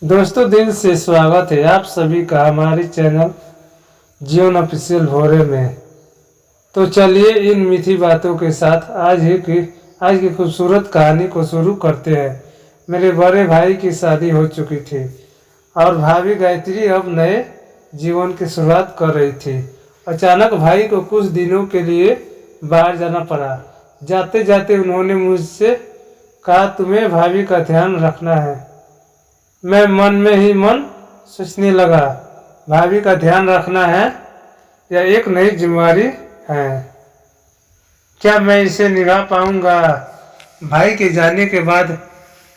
दोस्तों, दिल से स्वागत है आप सभी का हमारे चैनल जीवन ऑफिशियल भोरे में। तो चलिए इन मीठी बातों के साथ आज की खूबसूरत कहानी को शुरू करते हैं। मेरे बड़े भाई की शादी हो चुकी थी और भाभी गायत्री अब नए जीवन की शुरुआत कर रही थी। अचानक भाई को कुछ दिनों के लिए बाहर जाना पड़ा। जाते जाते उन्होंने मुझसे कहा, तुम्हें भाभी का ध्यान रखना है। मैं मन में ही मन सोचने लगा, भाभी का ध्यान रखना है या एक नई जिम्मेदारी है, क्या मैं इसे निभा पाऊंगा। भाई के जाने के बाद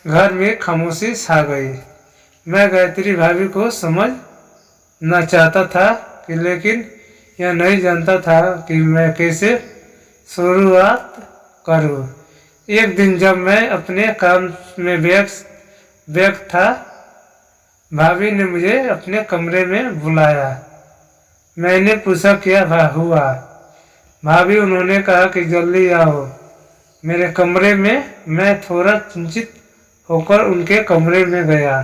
घर में खामोशी छा गई। मैं गायत्री भाभी को समझना चाहता था लेकिन यह नहीं जानता था कि मैं कैसे शुरुआत करूं। एक दिन जब मैं अपने काम में व्यस्त था, भाभी ने मुझे अपने कमरे में बुलाया। मैंने पूछा, क्या हुआ भाभी। उन्होंने कहा कि जल्दी आओ मेरे कमरे में। मैं थोड़ा चिंतित होकर उनके कमरे में गया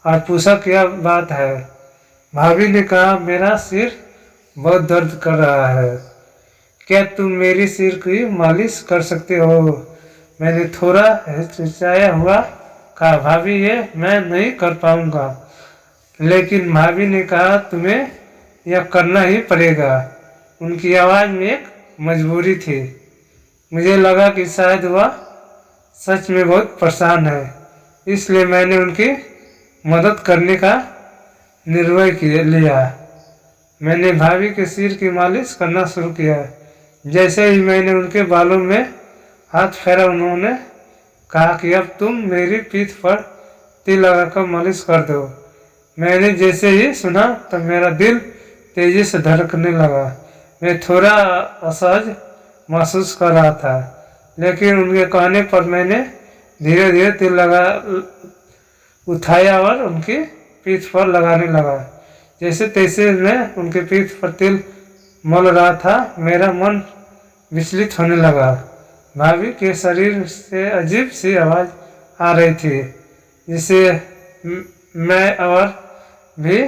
और पूछा, क्या बात है। भाभी ने कहा, मेरा सिर बहुत दर्द कर रहा है, क्या तुम मेरी सिर की मालिश कर सकते हो। मैंने थोड़ा हिचकिचाया हुआ कहा, भाभी ये मैं नहीं कर पाऊंगा। लेकिन भाभी ने कहा, तुम्हें यह करना ही पड़ेगा। उनकी आवाज़ में एक मजबूरी थी। मुझे लगा कि शायद वह सच में बहुत परेशान है, इसलिए मैंने उनकी मदद करने का निर्णय लिया। मैंने भाभी के सिर की मालिश करना शुरू किया। जैसे ही मैंने उनके बालों में हाथ फेरा, उन्होंने कहा कि अब तुम मेरी पीठ पर तिल लगाकर मालिश कर दो। मैंने जैसे ही सुना तो मेरा दिल तेजी से धड़कने लगा। मैं थोड़ा असहज महसूस कर रहा था, लेकिन उनके कहने पर मैंने धीरे धीरे तिल उठाया और उनकी पीठ पर लगाने लगा। जैसे तैसे मैं उनके पीठ पर तिल मल रहा था, मेरा मन विचलित होने लगा। भाभी के शरीर से अजीब सी आवाज़ आ रही थी, जिसे मैं और भी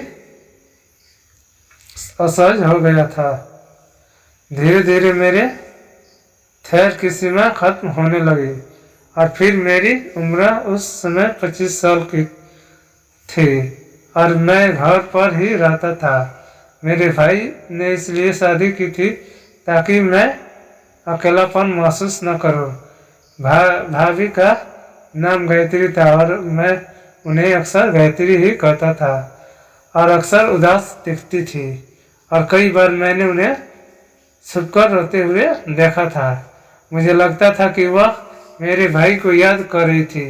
असहज हो गया था। धीरे धीरे मेरे थैर की सीमा खत्म होने लगी और फिर मेरी उम्र उस समय 25 साल की थी और मैं घर पर ही रहता था। मेरे भाई ने इसलिए शादी की थी ताकि मैं अकेलापन महसूस न करूं। भाभी का नाम गायत्री था और मैं उन्हें अक्सर गायत्री ही कहता था और अक्सर उदास दिखती थी और कई बार मैंने उन्हें छुपकर रोते हुए देखा था। मुझे लगता था कि वह मेरे भाई को याद कर रही थी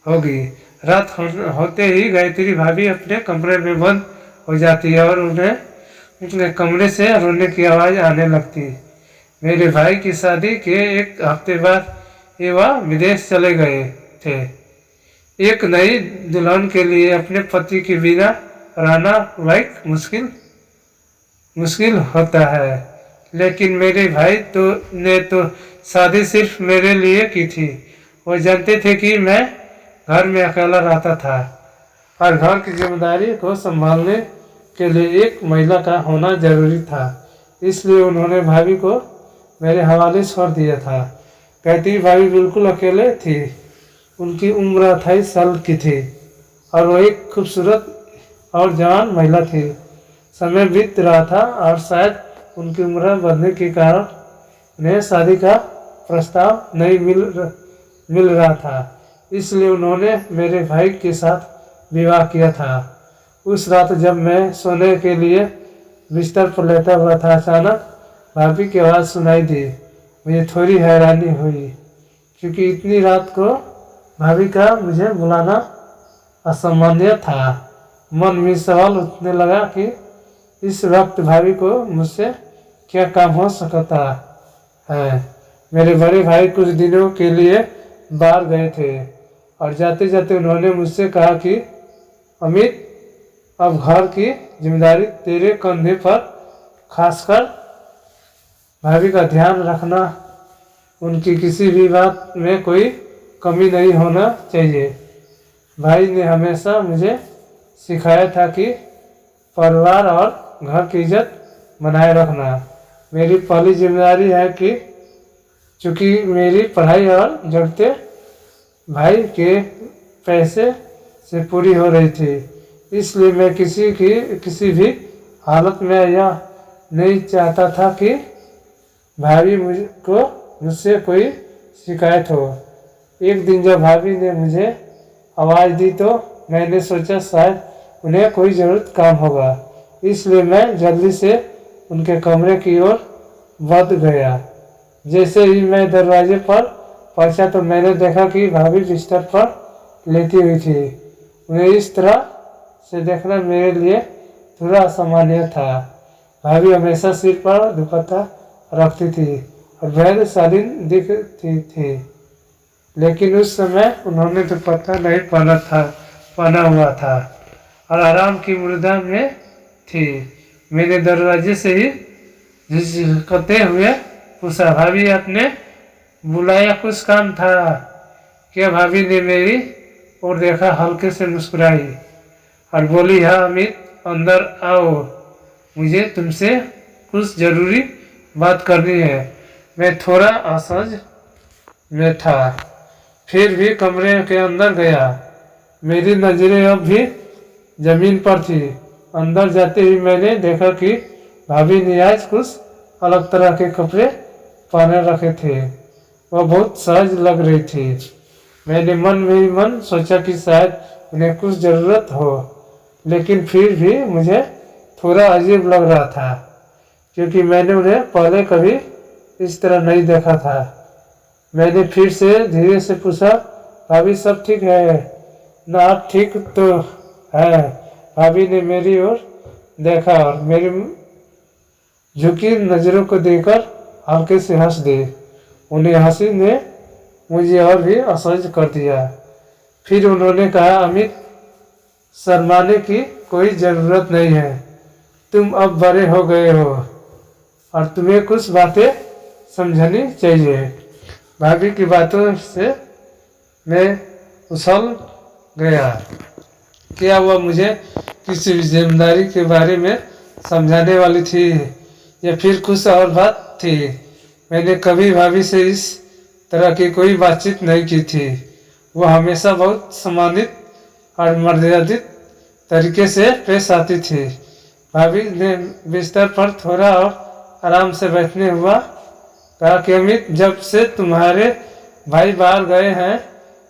होगी। रात होते ही गायत्री भाभी अपने कमरे में बंद हो जाती और उनके कमरे से रोने की आवाज़ आने लगती। मेरे भाई की शादी के एक हफ्ते बाद वह विदेश चले गए थे। एक नई दुल्हन के लिए अपने पति के बिना रहना लाइक मुश्किल होता है, लेकिन मेरे भाई ने तो शादी सिर्फ मेरे लिए की थी। वो जानते थे कि मैं घर में अकेला रहता था और घर की जिम्मेदारी को संभालने के लिए एक महिला का होना जरूरी था। इसलिए उन्होंने भाभी को मेरे हवाले छोड़ दिया था। गायत्री भाभी बिल्कुल अकेले थी। उनकी उम्र 28 साल की थी और वो एक खूबसूरत और जवान महिला थी। समय बीत रहा था और शायद उनकी उम्र बढ़ने के कारण उन्हें शादी का प्रस्ताव नहीं मिल रहा था। इसलिए उन्होंने मेरे भाई के साथ विवाह किया था। उस रात जब मैं सोने के लिए बिस्तर पर लेटा हुआ था, अचानक भाभी की आवाज़ सुनाई दी। मुझे थोड़ी हैरानी हुई क्योंकि इतनी रात को भाभी का मुझे बुलाना असामान्य था। मन में सवाल उठने लगा कि इस वक्त भाभी को मुझसे क्या काम हो सकता है। मेरे बड़े भाई कुछ दिनों के लिए बाहर गए थे और जाते जाते उन्होंने मुझसे कहा कि अमित, अब घर की जिम्मेदारी तेरे कंधे पर, खासकर भाभी का ध्यान रखना। उनकी किसी भी बात में कोई कमी नहीं होना चाहिए। भाई ने हमेशा मुझे सिखाया था कि परिवार और घर की इज्जत बनाए रखना मेरी पहली जिम्मेदारी है कि चूँकि मेरी पढ़ाई और जरूरतें भाई के पैसे से पूरी हो रही थी, इसलिए मैं किसी भी हालत में यह नहीं चाहता था कि भाभी मुझसे कोई शिकायत हो। एक दिन जब भाभी ने मुझे आवाज़ दी तो मैंने सोचा शायद उन्हें कोई ज़रूरत काम होगा, इसलिए मैं जल्दी से उनके कमरे की ओर बढ़ गया। जैसे ही मैं दरवाजे पर पहुंचा तो मैंने देखा कि भाभी बिस्तर पर लेटी हुई थी। उन्हें इस तरह से देखना मेरे लिए थोड़ा असामान्य था। भाभी हमेशा सिर पर दुपट्टा रखती थी और बेहद शालीन दिखती थी, लेकिन उस समय उन्होंने दुपट्टा नहीं पहना हुआ था और आराम की मुद्रा में थी। मैंने दरवाजे से ही झिझकते हुए पूछा, भाभी आपने बुलाया, कुछ काम था क्या? भाभी ने मेरी ओर देखा, हल्के से मुस्कुराई और बोली, हाँ अमित, अंदर आओ, मुझे तुमसे कुछ ज़रूरी बात करनी है। मैं थोड़ा असहज में था, फिर भी कमरे के अंदर गया। मेरी नज़रें अब भी जमीन पर थी। अंदर जाते ही मैंने देखा कि भाभी ने आज कुछ अलग तरह के कपड़े पहने रखे थे। वह बहुत सहज लग रही थी। मैंने मन में ही मन सोचा कि शायद उन्हें कुछ ज़रूरत हो, लेकिन फिर भी मुझे थोड़ा अजीब लग रहा था क्योंकि मैंने उन्हें पहले कभी इस तरह नहीं देखा था। मैंने फिर से धीरे से पूछा, भाभी सब ठीक है ना? आप ठीक तो है? भाभी ने मेरी ओर देखा और मेरी झुकी नज़रों को देखकर हल्के से हंस दी। उन्हें हंसी ने मुझे और भी असहज कर दिया। फिर उन्होंने कहा, अमित, शर्माने की कोई ज़रूरत नहीं है। तुम अब बड़े हो गए हो और तुम्हें कुछ बातें समझनी चाहिए। भाभी की बातों से मैं उछल गया। क्या वह मुझे किसी भी जिम्मेदारी के बारे में समझाने वाली थी या फिर कुछ और बात थी? मैंने कभी भाभी से इस तरह की कोई बातचीत नहीं की थी। वह हमेशा बहुत सम्मानित और मर्यादित तरीके से पेश आती थी। भाभी ने बिस्तर पर थोड़ा और आराम से बैठने हुआ कहा कि अमित, जब से तुम्हारे भाई बाहर गए हैं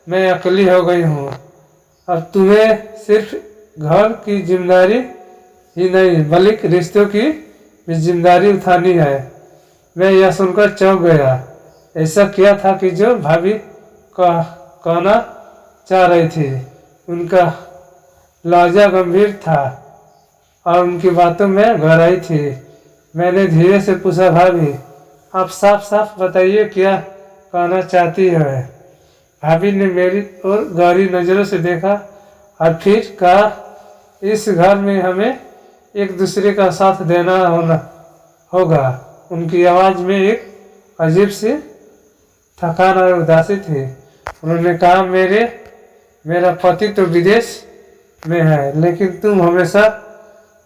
मैं अकेली हो गई हूँ। अब तुम्हें सिर्फ घर की जिम्मेदारी ही नहीं बल्कि रिश्तों की भी जिम्मेदारी उठानी है। मैं यह सुनकर चौंक गया। ऐसा क्या था कि जो भाभी कहना चाह रही थी? उनका लहजा गंभीर था और उनकी बातों में गहराई थी। मैंने धीरे से पूछा, भाभी आप साफ साफ बताइए क्या कहना चाहती है? भाभी ने मेरी ओर गहरी नज़रों से देखा और फिर कहा, इस घर में हमें एक दूसरे का साथ देना होगा। उनकी आवाज़ में एक अजीब सी थकान और उदासी थी। उन्होंने कहा, मेरा पति तो विदेश में है, लेकिन तुम हमेशा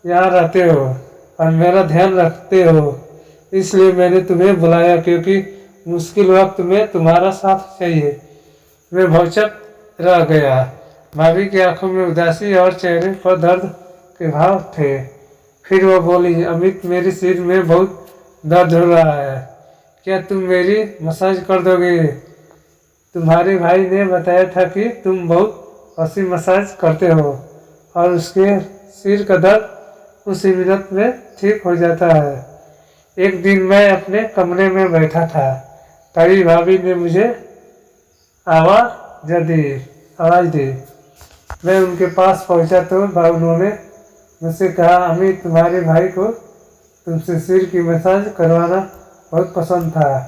यहाँ रहते हो और मेरा ध्यान रखते हो, इसलिए मैंने तुम्हें बुलाया क्योंकि मुश्किल वक्त में तुम्हारा साथ चाहिए। मैं भौचक रह गया। भाभी की आंखों में उदासी और चेहरे पर दर्द के भाव थे। फिर वह बोली, अमित, मेरे सिर में बहुत दर्द हो रहा है, क्या तुम मेरी मसाज कर दोगे? तुम्हारे भाई ने बताया था कि तुम बहुत अच्छी मसाज करते हो और उसके सिर का दर्द उसी मिनट में ठीक हो जाता है। एक दिन मैं अपने कमरे में बैठा था, तभी भाभी ने मुझे आवाज़ दी। मैं उनके पास पहुंचा तो उन्होंने मुझसे कहा, अमित, तुम्हारे भाई को तुमसे सिर की मसाज करवाना बहुत पसंद था।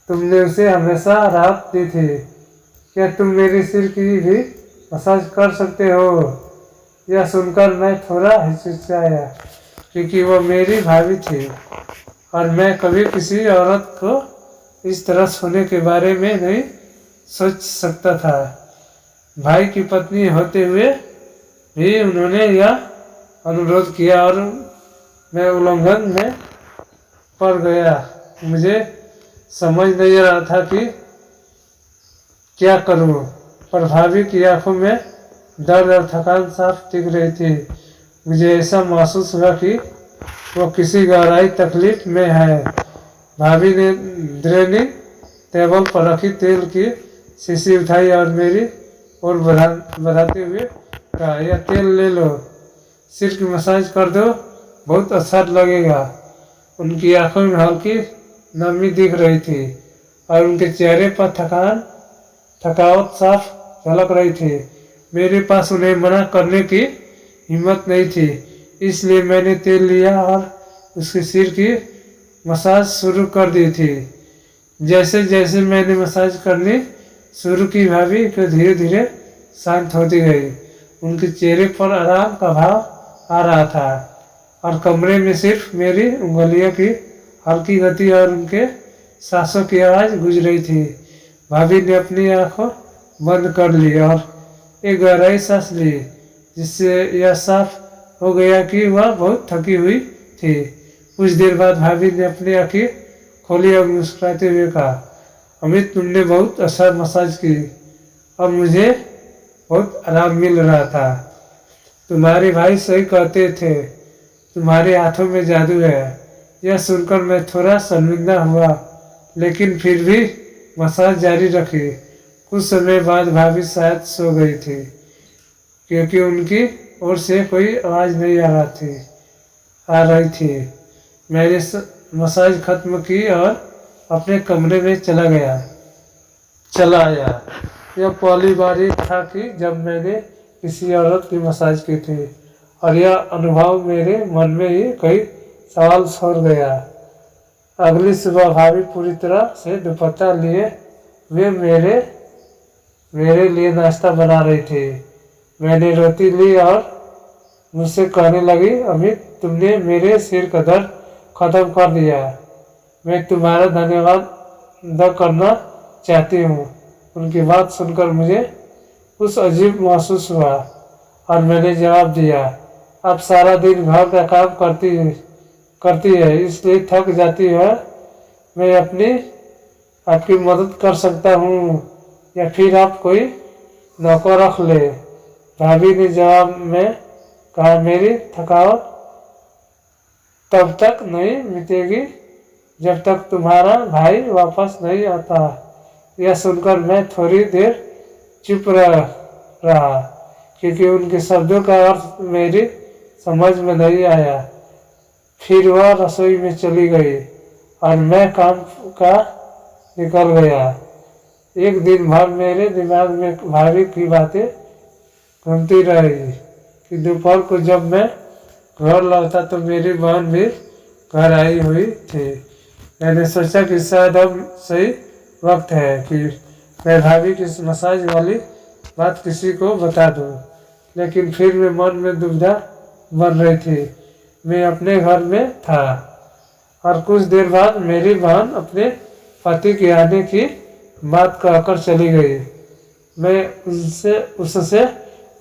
तुमने उसे हमेशा राहत दी थी। क्या तुम मेरे सिर की भी मसाज कर सकते हो? यह सुनकर मैं थोड़ा हिचकिचाया क्योंकि वह मेरी भाभी थी और मैं कभी किसी औरत को इस तरह सोने के बारे में नहीं सोच सकता था। भाई की पत्नी होते हुए भी उन्होंने यह अनुरोध किया और मैं उल्लंघन में पड़ गया। मुझे समझ नहीं आ रहा था कि क्या करूं, पर भाभी की आंखों में दर्द और थकान साफ दिख रही थी। मुझे ऐसा महसूस हुआ कि वो किसी गहराई तकलीफ में है। भाभी ने ड्रेनिंग टेबल पर रखी तेल की शीशी उठाई और मेरी ओर बढ़ाते हुए कहा, यह तेल ले लो, सिर की मसाज कर दो, बहुत अच्छा लगेगा। उनकी आंखों में हल्की नमी दिख रही थी और उनके चेहरे पर थकावट साफ झलक रही थी। मेरे पास उन्हें मना करने की हिम्मत नहीं थी, इसलिए मैंने तेल लिया और उसके सिर की मसाज शुरू कर दी थी। जैसे जैसे मैंने मसाज करनी शुरू की, भाभी को धीरे धीरे शांत होती गई। उनके चेहरे पर आराम का भाव आ रहा था और कमरे में सिर्फ मेरी उंगलियों की हल्की गति और उनके सांसों की आवाज़ गूंज रही थी। भाभी ने अपनी आंखों बंद कर ली और एक गहराई सांस ली, जिससे यह साफ हो गया कि वह बहुत थकी हुई थी। कुछ देर बाद भाभी ने अपनी आंखें खोली और मुस्कुराते हुए कहा, अमित, तुमने बहुत अच्छा मसाज की और मुझे बहुत आराम मिल रहा था। तुम्हारे भाई सही कहते थे, तुम्हारे हाथों में जादू है। यह सुनकर मैं थोड़ा शर्मिंदा हुआ, लेकिन फिर भी मसाज जारी रखी। कुछ समय बाद भाभी शायद सो गई थी, क्योंकि उनकी ओर से कोई आवाज़ नहीं आ रही थी। मैंने मसाज खत्म की और अपने कमरे में चला आया। यह पहली बार ही था कि जब मैंने किसी औरत की मसाज की थी और यह अनुभव मेरे मन में ही कई सवाल छोड़ गया। अगली सुबह भाभी पूरी तरह से दुपट्टा लिए वे मेरे लिए नाश्ता बना रही थी। मैंने रोटी ली और मुझसे कहने लगी, अमित, तुमने मेरे सिर का दर्द खत्म कर दिया। मैं तुम्हारा धन्यवाद करना चाहती हूँ। उनकी बात सुनकर मुझे कुछ अजीब महसूस हुआ और मैंने जवाब दिया, अब सारा दिन घर का काम करती है, इसलिए थक जाती है। मैं आपकी मदद कर सकता हूँ या फिर आप कोई नौकर रख ले। भाभी ने जवाब में कहा, मेरी थकावट तब तक नहीं मिटेगी जब तक तुम्हारा भाई वापस नहीं आता। यह सुनकर मैं थोड़ी देर चुप रहा, क्योंकि उनके शब्दों का अर्थ मेरी समझ में नहीं आया। फिर वह रसोई में चली गई और मैं काम का निकल गया। एक दिन भर मेरे दिमाग में भाभी की बातें घूमती रही कि दोपहर को जब मैं घर लौटा तो मेरी बहन भी घर आई हुई थी। मैंने सोचा कि शायद अब सही वक्त है कि मैं भाभी की मसाज वाली बात किसी को बता दूं, लेकिन फिर मेरे मन में दुविधा बन रही थी। मैं अपने घर में था और कुछ देर बाद मेरी बहन अपने पति के आने की बात कहकर चली गई। मैं उससे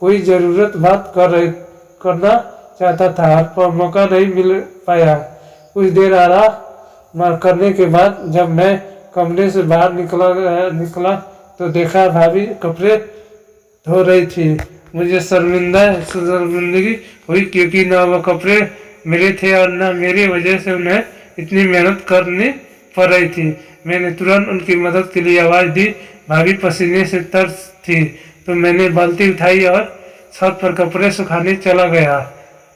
कोई ज़रूरत बात करना चाहता था पर मौका नहीं मिल पाया। कुछ देर आराम करने के बाद जब मैं कमरे से बाहर निकला तो देखा भाभी कपड़े धो रही थी। मुझे शर्मिंदगी हुई, क्योंकि ना वो कपड़े मेरे थे और ना मेरी वजह से उन्हें इतनी मेहनत करनी पड़ रही थी। मैंने तुरंत उनकी मदद के लिए आवाज़ दी। भाभी पसीने से तरस थी तो मैंने बाल्टी उठाई और छत पर कपड़े सुखाने चला गया।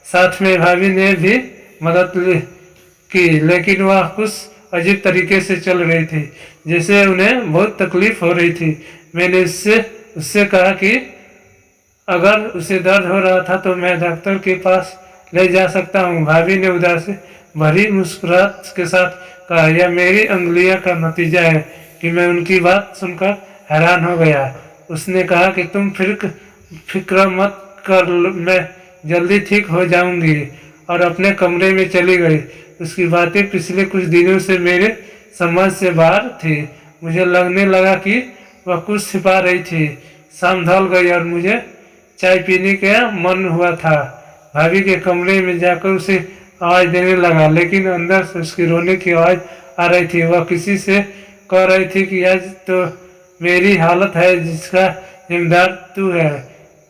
साथ में भाभी ने भी मदद की, लेकिन वह कुछ अजीब तरीके से चल रही थी, जैसे उन्हें बहुत तकलीफ हो रही थी। मैंने उससे कहा कि अगर उसे दर्द हो रहा था तो मैं डॉक्टर के पास ले जा सकता हूँ। भाभी ने उदास से भरी मुस्कुराहट के साथ कहा, यह मेरी अंगुलियों का नतीजा है कि मैं उनकी बात सुनकर हैरान हो गया। उसने कहा कि तुम फिक्र मत कर, मैं जल्दी ठीक हो जाऊंगी, और अपने कमरे में चली गई। उसकी बातें पिछले कुछ दिनों से मेरे समझ से बाहर थी। मुझे लगने लगा कि वह कुछ छिपा रही थी। शाम ढल गई और मुझे चाय पीने का मन हुआ था। भाभी के कमरे में जाकर उसे आवाज़ देने लगा, लेकिन अंदर से उसकी रोने की आवाज़ आ रही थी। वह किसी से कह रही थी कि आज तो मेरी हालत है जिसका जिम्मेदार तू है।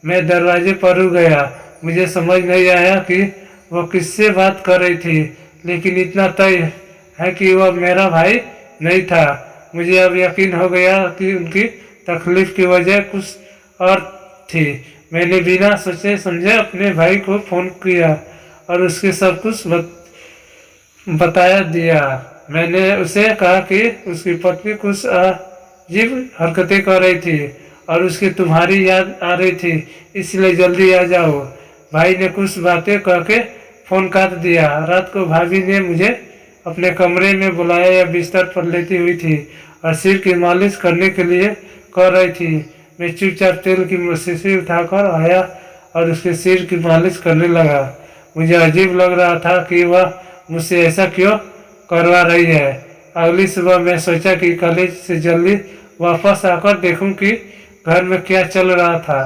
मैं दरवाजे पर रुक गया। मुझे समझ नहीं आया कि वह किससे बात कर रही थी, लेकिन इतना तय है कि वह मेरा भाई नहीं था। मुझे अब यकीन हो गया कि उनकी तकलीफ की वजह कुछ और थी। मैंने बिना सोचे समझे अपने भाई को फ़ोन किया और उसके सब कुछ बताया दिया। मैंने उसे कहा कि उसकी पत्नी कुछ अजीब हरकतें कर रही थी और उसकी तुम्हारी याद आ रही थी, इसलिए जल्दी आ जाओ। भाई ने कुछ बातें कह के फ़ोन काट दिया। रात को भाभी ने मुझे अपने कमरे में बुलाया। या बिस्तर पर लेटी हुई थी और सिर की मालिश करने के लिए कह रही थी। मैं चुपचाप तेल की शीशी उठाकर आया और उसके सिर की मालिश करने लगा। मुझे अजीब लग रहा था कि वह मुझसे ऐसा क्यों करवा रही है। अगली सुबह मैं सोचा कि कॉलेज से जल्दी वापस आकर देखूं कि घर में क्या चल रहा था,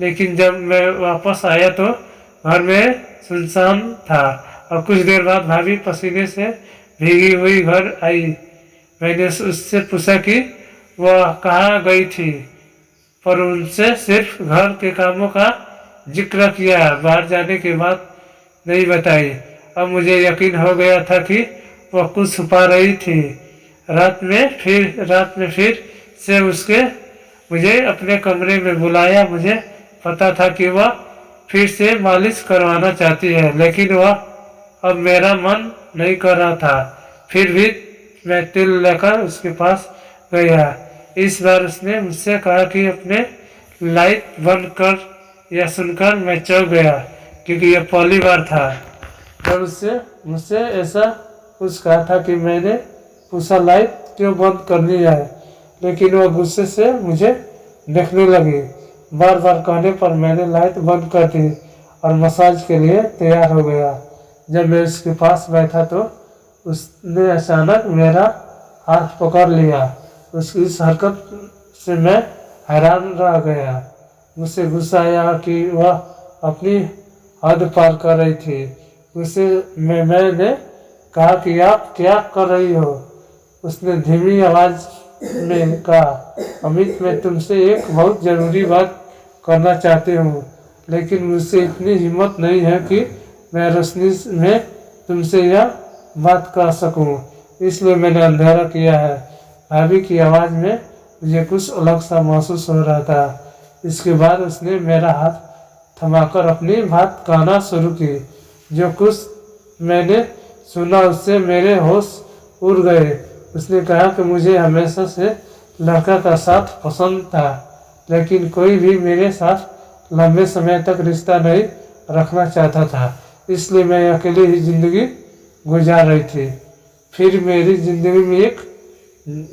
लेकिन जब मैं वापस आया तो घर में सुनसान था और कुछ देर बाद भाभी पसीने से भीगी हुई घर आई। मैंने उससे पूछा कि वह कहाँ गई थी, पर उनसे सिर्फ घर के कामों का जिक्र किया, बाहर जाने की बात नहीं बताई। अब मुझे यकीन हो गया था कि वह कुछ छुपा रही थी। रात में फिर से उसके मुझे अपने कमरे में बुलाया। मुझे पता था कि वह फिर से मालिश करवाना चाहती है, लेकिन वह अब मेरा मन नहीं कर रहा था। फिर भी मैं तेल लेकर उसके पास गया। इस बार उसने मुझसे कहा कि अपने लाइट बंद कर। यह सुनकर मैं चौंक गया, क्योंकि यह पहली बार था जब उससे मुझसे ऐसा कुछ कहा था कि मैंने पूछा लाइट क्यों बंद करनी है, लेकिन वह गुस्से से मुझे देखने लगी। बार बार कहने पर मैंने लाइट बंद कर दी और मसाज के लिए तैयार हो गया। जब मैं उसके पास बैठा तो उसने अचानक मेरा हाथ पकड़ लिया। उसकी इस हरकत से मैं हैरान रह गया। मुझसे गुस्सा आया कि वह अपनी हद पार कर रही थी। मैंने कहा कि आप क्या कर रही हो। उसने धीमी आवाज़ में कहा, अमित, मैं तुमसे एक बहुत ज़रूरी बात करना चाहती हूँ, लेकिन मुझसे इतनी हिम्मत नहीं है कि मैं रोशनी में तुमसे यह बात कर सकूँ, इसलिए मैंने अंधेरा किया है। भाभी की आवाज़ में मुझे कुछ अलग सा महसूस हो रहा था। इसके बाद उसने मेरा हाथ थमाकर अपनी बात कहना शुरू की। जो कुछ मैंने सुना उससे मेरे होश उड़ गए। उसने कहा कि मुझे हमेशा से लड़का का साथ पसंद था, लेकिन कोई भी मेरे साथ लंबे समय तक रिश्ता नहीं रखना चाहता था, इसलिए मैं अकेली ही ज़िंदगी गुजार रही थी। फिर मेरी ज़िंदगी में एक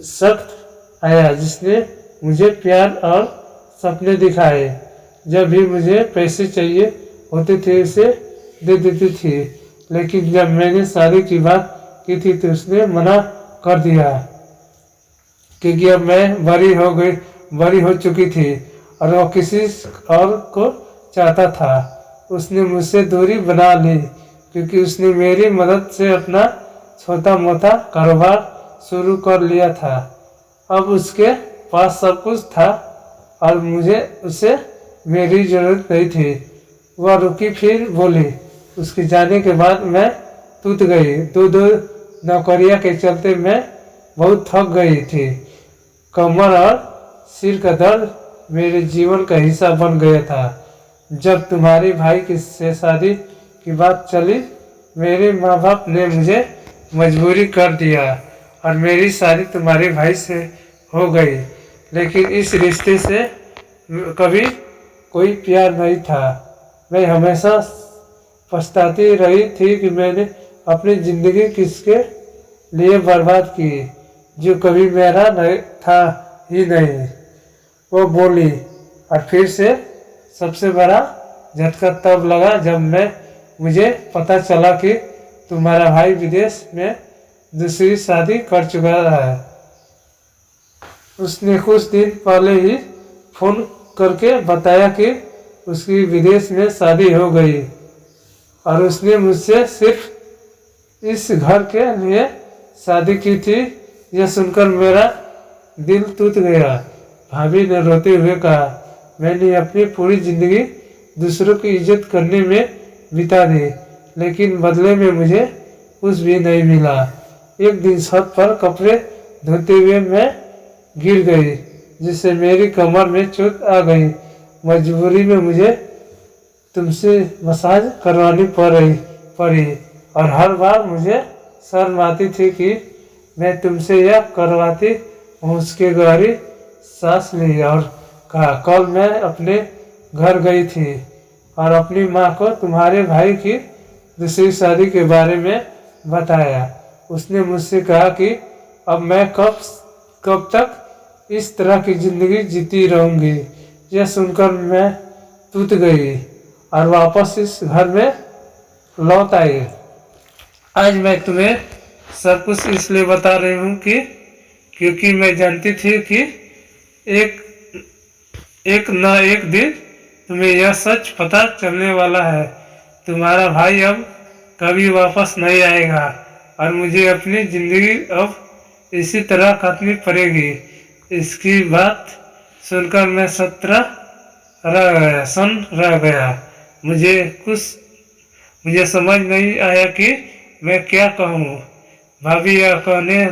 शख्स आया जिसने मुझे प्यार और सपने दिखाए। जब भी मुझे पैसे चाहिए होते थे उसे दे देती थी, लेकिन जब मैंने शादी की बात की थी तो उसने मना कर दिया, क्योंकि अब मैं बड़ी हो चुकी थी और वह किसी और को चाहता था। उसने मुझसे दूरी बना ली, क्योंकि उसने मेरी मदद से अपना छोटा मोटा कारोबार शुरू कर लिया था। अब उसके पास सब कुछ था और मुझे उसे मेरी ज़रूरत नहीं थी। वह रुकी, फिर बोली। उसके जाने के बाद मैं टूट गई। दो नौकरियां के चलते मैं बहुत थक गई थी। कमर और सिर का दर्द मेरे जीवन का हिस्सा बन गया था। जब तुम्हारे भाई की से शादी की बात चली, मेरे माँ बाप ने मुझे मजबूरी कर दिया और मेरी शादी तुम्हारे भाई से हो गई, लेकिन इस रिश्ते से कभी कोई प्यार नहीं था। मैं हमेशा पछताती रही थी कि मैंने अपनी ज़िंदगी किसके लिए बर्बाद की, जो कभी मेरा नहीं था ही नहीं। वो बोली। और फिर से सबसे बड़ा झटका तब लगा जब मुझे पता चला कि तुम्हारा भाई विदेश में दूसरी शादी कर चुका है। उसने कुछ दिन पहले ही फोन करके बताया कि उसकी विदेश में शादी हो गई और उसने मुझसे सिर्फ इस घर के लिए शादी की थी। यह सुनकर मेरा दिल टूट गया। भाभी ने रोते हुए कहा, मैंने अपनी पूरी जिंदगी दूसरों की इज्जत करने में बिता दी, लेकिन बदले में मुझे कुछ भी नहीं मिला। एक दिन छत पर कपड़े धोते हुए मैं गिर गई, जिससे मेरी कमर में चोट आ गई। मजबूरी में मुझे तुमसे मसाज करवानी पड़ी और हर बार मुझे शर्म आती थी कि मैं तुमसे यह करवाती हूँ। उसके गहरी सांस ली और कहा, कल मैं अपने घर गई थी और अपनी माँ को तुम्हारे भाई की दूसरी शादी के बारे में बताया। उसने मुझसे कहा कि अब मैं कब तक इस तरह की जिंदगी जीती रहूंगी। यह सुनकर मैं टूट गई और वापस इस घर में लौट आई। आज मैं तुम्हें सब कुछ इसलिए बता रही हूँ कि क्योंकि मैं जानती थी कि एक न एक दिन तुम्हें यह सच पता चलने वाला है। तुम्हारा भाई अब कभी वापस नहीं आएगा और मुझे अपनी जिंदगी अब इसी तरह काटनी पड़ेगी। इसकी बात सुनकर मैं रह गया। मुझे समझ नहीं आया कि मैं क्या कहूँ। भाभी यह कहने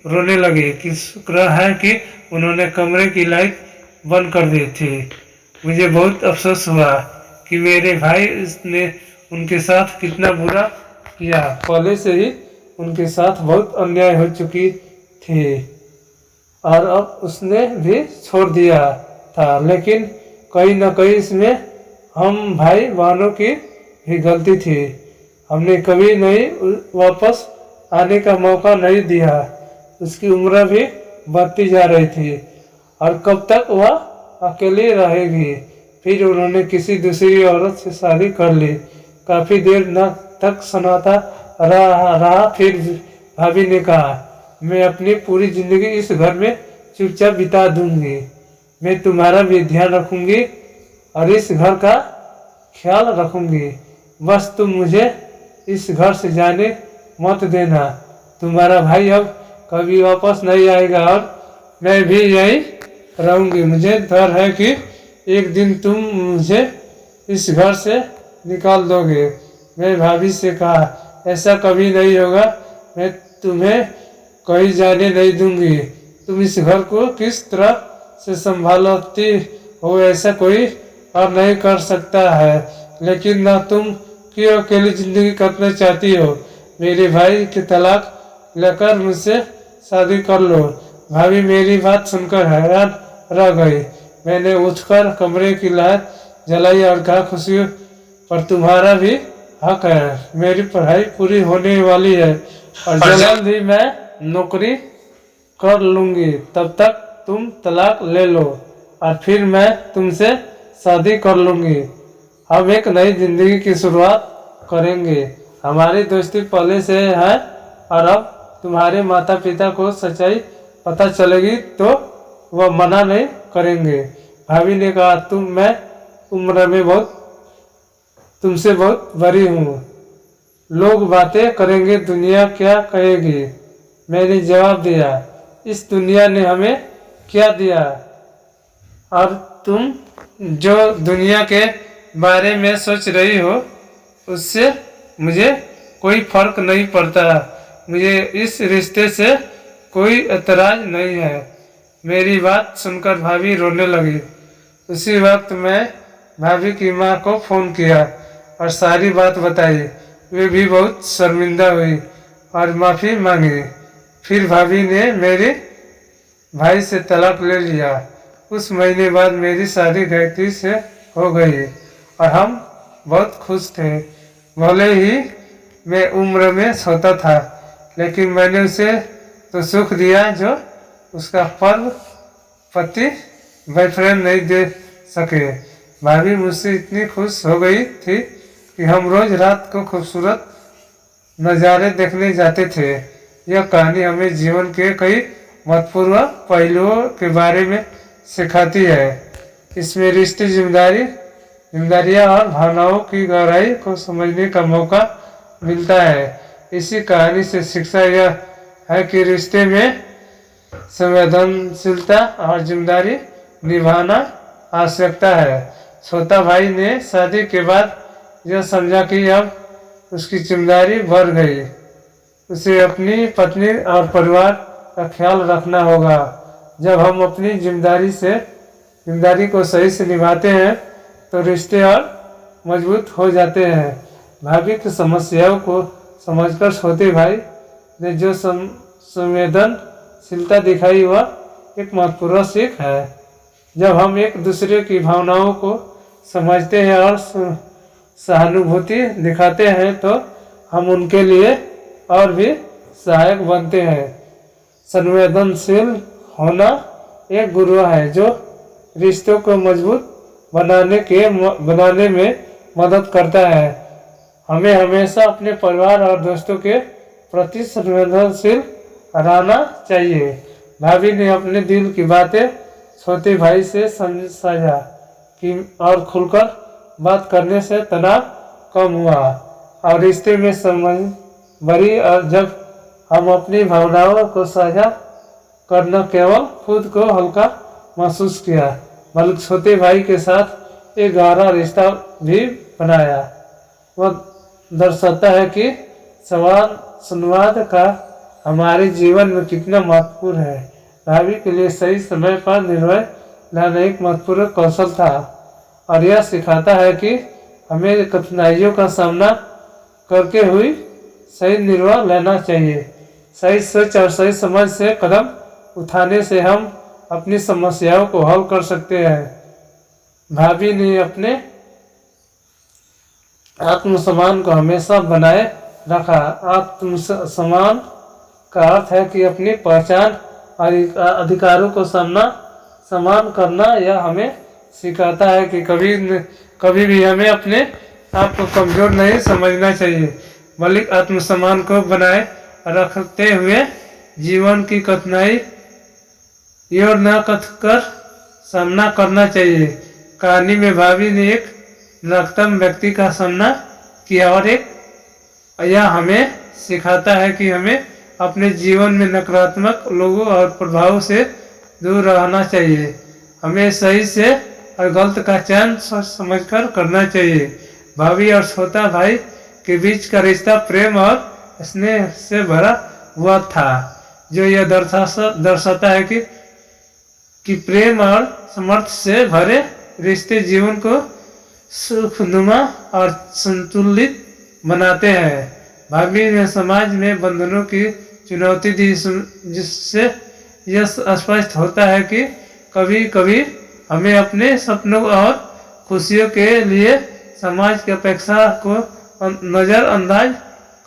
रोने लगी कि शुक्र है कि उन्होंने कमरे की लाइट बंद कर दी थी। मुझे बहुत अफसोस हुआ कि मेरे भाई ने उनके साथ कितना बुरा किया। पहले से ही उनके साथ बहुत अन्याय हो चुकी थी और अब उसने भी छोड़ दिया था, लेकिन कहीं न कहीं इसमें हम भाई बहनों की भी गलती थी। हमने कभी नहीं वापस आने का मौका नहीं दिया। उसकी उम्र भी बढ़ती जा रही थी और कब तक वह अकेली रहेगी। फिर उन्होंने किसी दूसरी औरत से शादी कर ली। काफी देर तक सन्नाटा रहा। फिर भाभी ने कहा, मैं अपनी पूरी जिंदगी इस घर में चुपचाप बिता दूंगी। मैं तुम्हारा भी ध्यान रखूंगी और इस घर का ख्याल रखूंगी। बस तुम मुझे इस घर से जाने मत देना। तुम्हारा भाई अब कभी वापस नहीं आएगा और मैं भी यहीं रहूंगी। मुझे डर है कि एक दिन तुम मुझे इस घर से निकाल दोगे। मैं भाभी से कहा, ऐसा कभी नहीं होगा। मैं तुम्हें कहीं जाने नहीं दूंगी। तुम इस घर को किस तरह से संभालती हो ऐसा कोई और नहीं कर सकता है, लेकिन ना तुम क्यों अकेली जिंदगी काटना चाहती हो। मेरे भाई के तलाक लेकर मुझसे शादी कर लो। भाभी मेरी बात सुनकर हैरान रह गई। मैंने उठकर कमरे की लाइट जलाई और कहा, खुशी पर तुम्हारा भी हक है। मेरी पढ़ाई पूरी होने वाली है और जल्द ही मैं नौकरी कर लूंगी। तब तक तुम तलाक ले लो और फिर मैं तुमसे शादी कर लूंगी। हम एक नई जिंदगी की शुरुआत करेंगे। हमारी दोस्ती पहले से है और अब तुम्हारे माता पिता को सच्चाई पता चलेगी तो वह मना नहीं करेंगे। भाभी ने कहा, मैं उम्र में तुमसे बहुत बड़ी हूँ। लोग बातें करेंगे, दुनिया क्या कहेगी। मैंने जवाब दिया, इस दुनिया ने हमें क्या दिया और तुम जो दुनिया के बारे में सोच रही हो उससे मुझे कोई फर्क नहीं पड़ता। मुझे इस रिश्ते से कोई एतराज नहीं है। मेरी बात सुनकर भाभी रोने लगी। उसी वक्त मैं भाभी की माँ को फ़ोन किया और सारी बात बताई। वे भी बहुत शर्मिंदा हुई और माफ़ी मांगी। फिर भाभी ने मेरे भाई से तलाक ले लिया। उस महीने बाद मेरी शादी गायत्री से हो गई और हम बहुत खुश थे। भले ही मैं उम्र में छोटा था, लेकिन मैंने उसे तो सुख दिया जो उसका पति बॉयफ्रेंड नहीं दे सके। भाभी मुझसे इतनी खुश हो गई थी कि हम रोज रात को खूबसूरत नज़ारे देखने जाते थे। यह कहानी हमें जीवन के कई महत्वपूर्ण पहलुओं के बारे में सिखाती है। इसमें रिश्ते, जिम्मेदारियां और भावनाओं की गहराई को समझने का मौका मिलता है। इसी कहानी से शिक्षा यह है कि रिश्ते में संवेदनशीलता और जिम्मेदारी निभाना आवश्यकता है। छोटा भाई ने शादी के बाद यह समझा कि अब उसकी जिम्मेदारी बढ़ गई। उसे अपनी पत्नी और परिवार का ख्याल रखना होगा। जब हम अपनी जिम्मेदारी को सही से निभाते हैं तो रिश्ते और मजबूत हो जाते हैं। भाभी की समस्याओं को समझकर छोटे भाई ने जो संवेदनशीलता दिखाई वह एक महत्वपूर्ण सीख है। जब हम एक दूसरे की भावनाओं को समझते हैं और सहानुभूति दिखाते हैं तो हम उनके लिए और भी सहायक बनते हैं। संवेदनशील होना एक गुण है जो रिश्तों को मजबूत बनाने में मदद करता है। हमें हमेशा अपने परिवार और दोस्तों के प्रति संवेदनशील रहना चाहिए। भाभी ने अपने दिल की बातें छोटे भाई से साझा की और खुलकर बात करने से तनाव कम हुआ और रिश्ते में समझ बढ़ी। और जब हम अपनी भावनाओं को साझा करना केवल खुद को हल्का महसूस किया बल्कि छोटे भाई के साथ एक गहरा रिश्ता भी बनाया। वह दर्शाता है कि संवाद का हमारे जीवन में कितना महत्वपूर्ण है। भाभी के लिए सही समय पर निर्णय लेना एक महत्वपूर्ण कौशल था और यह सिखाता है कि हमें कठिनाइयों का सामना करके हुई सही निर्णय लेना चाहिए। सही सोच और सही समझ से कदम उठाने से हम अपनी समस्याओं को हल कर सकते हैं। भाभी ने अपने आत्मसम्मान को हमेशा बनाए रखा। आत्मसम्मान का अर्थ है कि अपनी पहचान और अधिकारों को सम्मान करना। यह हमें सिखाता है कि कभी भी हमें अपने आप को कमजोर नहीं समझना चाहिए बल्कि आत्मसम्मान को बनाए रखते हुए जीवन की कठिनाई और न कर सामना करना चाहिए। कहानी में भाभी ने एक नकारात्मक व्यक्ति का सामना किया और यह हमें सिखाता है कि हमें अपने जीवन में नकारात्मक लोगों और प्रभावों से दूर रहना चाहिए। हमें सही से और गलत का चयन सोच समझकर करना चाहिए। भाभी और छोटा भाई के बीच का रिश्ता प्रेम और स्नेह से भरा हुआ था जो यह दर्शाता है कि प्रेम और सामर्थ्य से भरे रिश्ते जीवन को सुखनुमा और संतुलित बनाते हैं। भाभी ने समाज में बंधनों की चुनौती दी जिससे यह स्पष्ट होता है कि कभी कभी हमें अपने सपनों और खुशियों के लिए समाज की अपेक्षा को नज़रअंदाज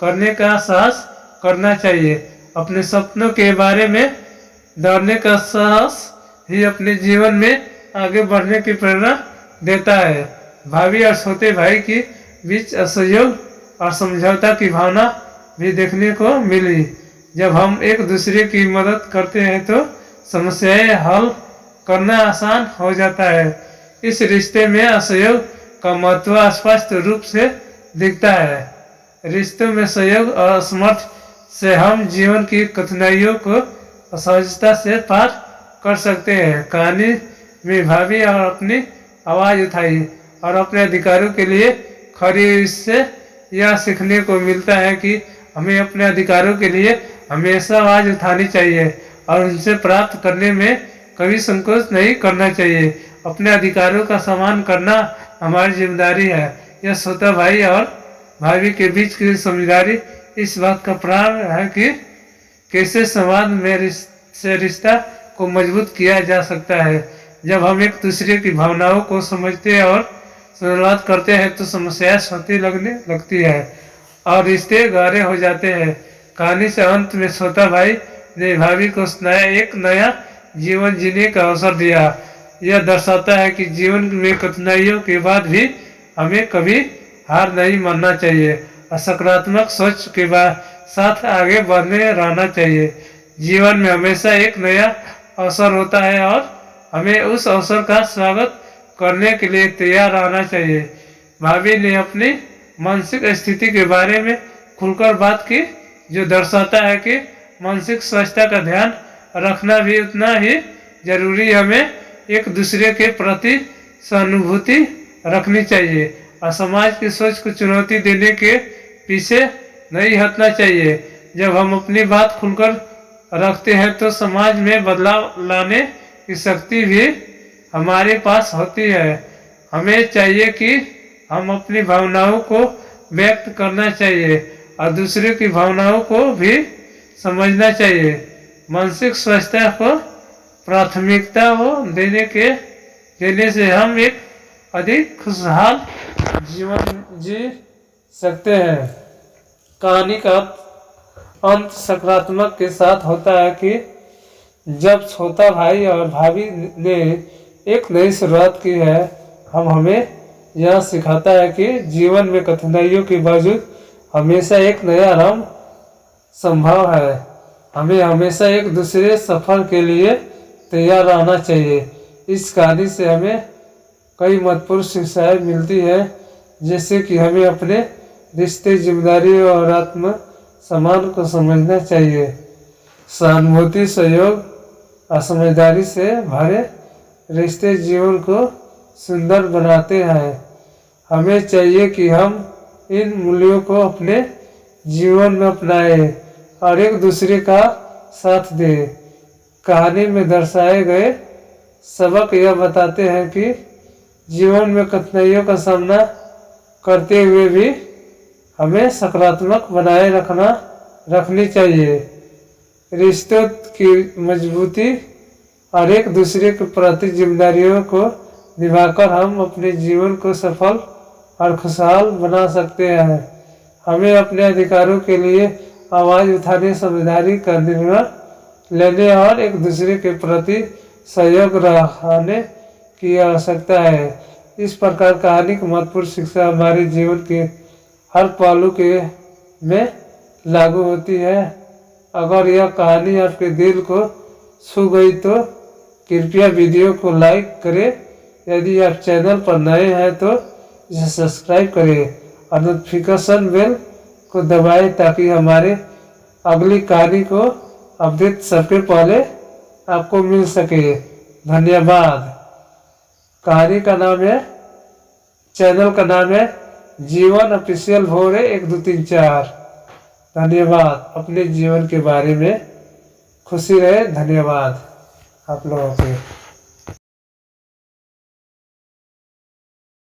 करने का साहस करना चाहिए। अपने सपनों के बारे में डरने का साहस ही अपने जीवन में आगे बढ़ने की प्रेरणा देता है। भाभी और छोटे भाई के बीच असहयोग और समझौता की भावना भी देखने को मिली। जब हम एक दूसरे की मदद करते हैं तो समस्याएं हल करना आसान हो जाता है। इस रिश्ते में असहयोग का महत्व स्पष्ट रूप से दिखता है। रिश्तों में सहयोग और असमर्थ से हम जीवन की कठिनाइयों को सहजता से पार कर सकते हैं। कहानी में भाभी और अपनी आवाज़ उठाई और अपने अधिकारों के लिए खड़ी। इससे यह सीखने को मिलता है कि हमें अपने अधिकारों के लिए हमेशा आवाज़ उठानी चाहिए और उनसे प्राप्त करने में कभी संकोच नहीं करना चाहिए। अपने अधिकारों का सम्मान करना हमारी जिम्मेदारी है। यह छोटा भाई और भाभी के बीच की समझदारी इस बात का प्राण है कि कैसे समाज में रिश्ता को मजबूत किया जा सकता है। जब हम एक दूसरे की भावनाओं को समझते हैं और संवाद करते हैं तो समस्याएं छोटी लगने लगती है और रिश्ते गहरे हो जाते हैं। कहानी से अंत में छोटा भाई ने भाभी को एक नया जीवन जीने का अवसर दिया। यह दर्शाता है कि जीवन में कठिनाइयों के बाद भी हमें कभी हार नहीं मानना चाहिए और सकारात्मक सोच के साथ आगे बढ़ने रहना चाहिए। जीवन में हमेशा एक नया अवसर होता है और हमें उस अवसर का स्वागत करने के लिए तैयार रहना चाहिए। भाभी ने अपनी मानसिक स्थिति के बारे में खुलकर बात की, जो दर्शाता है कि मानसिक स्वास्थ्य का ध्यान रखना भी उतना ही जरूरी। हमें एक दूसरे के प्रति सहानुभूति रखनी चाहिए और समाज की सोच को चुनौती देने के पीछे नहीं हटना चाहिए। जब हम अपनी बात खुलकर रखते हैं तो समाज में बदलाव लाने की शक्ति भी हमारे पास होती है। हमें चाहिए कि हम अपनी भावनाओं को व्यक्त करना चाहिए और दूसरे की भावनाओं को भी समझना चाहिए। मानसिक स्वास्थ्य को प्राथमिकता देने से हम एक अधिक खुशहाल जीवन जी सकते हैं। कहानी का अंत सकारात्मक के साथ होता है कि जब छोटा भाई और भाभी ने एक नई शुरुआत की है, हमें यह सिखाता है कि जीवन में कठिनाइयों के बावजूद हमेशा एक नया आरंभ संभव है। हमें हमेशा एक दूसरे सफर के लिए तैयार रहना चाहिए। इस कहानी से हमें कई महत्वपूर्ण शिक्षाएं मिलती है, जैसे कि हमें अपने रिश्ते, जिम्मेदारी और आत्म सम्मान को समझना चाहिए। सहानुभूति, सहयोग और समझदारी से भरे रिश्ते जीवन को सुंदर बनाते हैं। हमें चाहिए कि हम इन मूल्यों को अपने जीवन में अपनाएं और एक दूसरे का साथ दें। कहानी में दर्शाए गए सबक यह बताते हैं कि जीवन में कठिनाइयों का सामना करते हुए भी हमें सकारात्मक बनाए रखनी चाहिए। रिश्तों की मजबूती और एक दूसरे के प्रति जिम्मेदारियों को निभाकर हम अपने जीवन को सफल और खुशहाल बना सकते हैं। हमें अपने अधिकारों के लिए आवाज़ उठाने, समझदारी का निर्णय लेने और एक दूसरे के प्रति सहयोग रखने की आवश्यकता है। इस प्रकार कहानी की महत्वपूर्ण शिक्षा हमारे जीवन के हर पहलू में लागू होती है। अगर यह कहानी आपके दिल को छू गई तो कृपया वीडियो को लाइक करें। यदि आप चैनल पर नए हैं तो इसे सब्सक्राइब करें और नोटिफिकेशन बेल को दबाएं ताकि हमारे अगली कहानी को अपडेट सबसे पहले आपको मिल सके। धन्यवाद। कहानी का नाम है, चैनल का नाम है जीवन ऑफिशियल भोरे 1 2 3 4। धन्यवाद। अपने जीवन के बारे में खुशी रहे। धन्यवाद आप लोगों के।